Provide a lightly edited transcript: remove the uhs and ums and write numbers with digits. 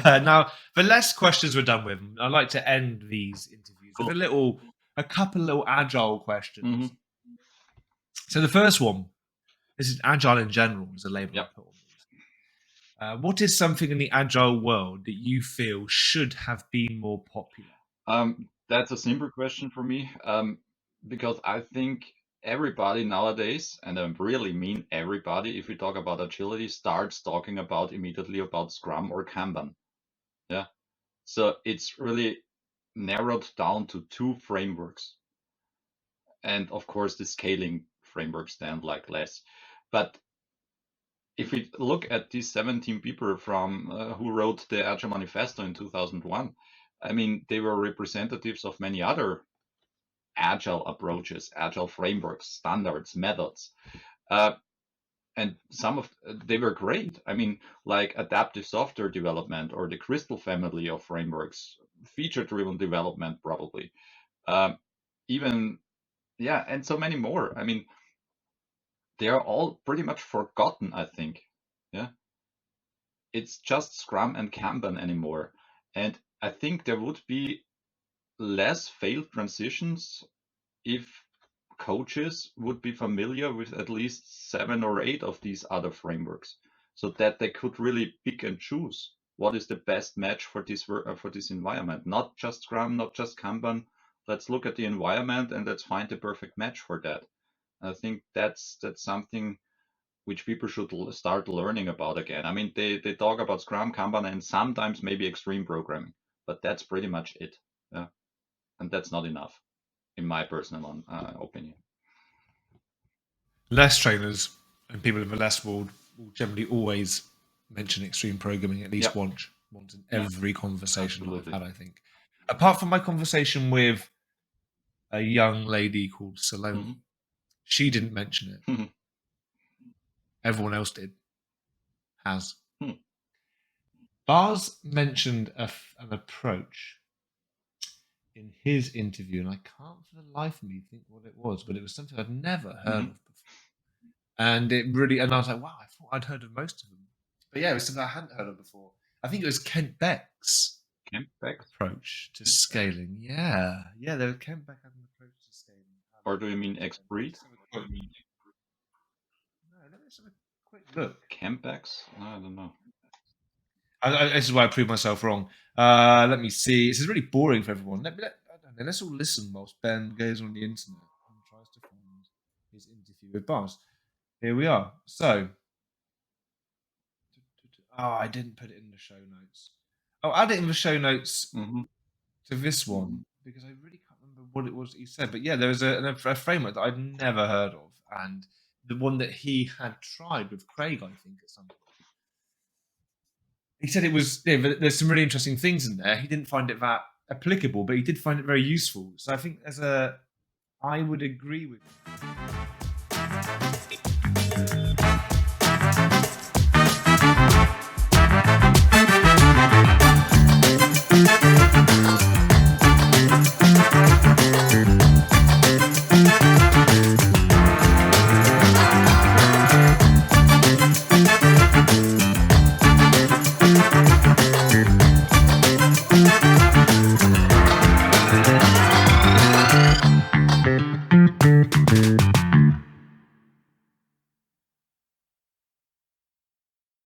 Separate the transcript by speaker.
Speaker 1: Now, the less questions we're done with, I like to end these interviews with
Speaker 2: Cool.
Speaker 1: a couple of little agile questions.
Speaker 2: Mhm.
Speaker 1: So the first one, this is agile in general, is a label I
Speaker 2: Yep.
Speaker 1: put on these. What is something in the agile world that you feel should have been more popular?
Speaker 2: That's a simple question for me, because I think everybody nowadays, and I really mean everybody, if we talk about agility, starts talking about immediately about Scrum or Kanban. Yeah. So it's really narrowed down to two frameworks. And of course, the scaling frameworks then like less. But if we look at these 17 people from who wrote the Agile Manifesto in 2001, I mean, they were representatives of many other agile approaches, agile frameworks, standards, methods. Uh, and some of they were great. I mean, like adaptive software development or the Crystal family of frameworks, feature-driven development, probably. Um, even yeah, and so many more. I mean, they are all pretty much forgotten, I think. Yeah, it's just Scrum and Kanban anymore, and I think there would be less failed transitions if coaches would be familiar with at least 7 or 8 of these other frameworks, so that they could really pick and choose what is the best match for this environment. Not just Scrum, not just Kanban. Let's look at the environment and let's find the perfect match for that. I think that's something which people should start learning about again. I mean, they talk about Scrum, Kanban, and sometimes maybe extreme programming, but that's pretty much it. Yeah, and that's not enough, in my personal opinion.
Speaker 1: Less trainers and people in the less world will generally always mention extreme programming at least
Speaker 2: Yep.
Speaker 1: once in every conversation I've
Speaker 2: Absolutely.
Speaker 1: had, I think. Apart from my conversation with a young lady called Salome, she didn't mention it.
Speaker 2: Mhm.
Speaker 1: Everyone else has.
Speaker 2: Hmm.
Speaker 1: Bars mentioned an approach in his interview, and I can't for the life of me think what it was, but it was something I'd never heard of before. And and I was like, wow, I thought I'd heard of most of them. But yeah, it was something I hadn't heard of before. I think it was Kent Beck's
Speaker 2: Camp back?
Speaker 1: approach to scaling. Yeah, Kent Beck had an approach to scaling.
Speaker 2: Or do you mean X-Breed?
Speaker 1: No, let me just have a quick look.
Speaker 2: Campbacks? I don't know.
Speaker 1: This is why I proved myself wrong. Let me see. This is really boring for everyone. I don't know, let's all listen whilst Ben goes on the internet and tries to find his interview with Bars. Here we are. So, I didn't put it in the show notes. I'll add it in the show notes to this one because I really can't remember what it was that he said. But yeah, there was a framework that I'd never heard of, and the one that he had tried with Craig, I think, at some point. He said it was. Yeah, there's some really interesting things in there. He didn't find it that applicable, but he did find it very useful. So I think I would agree with you.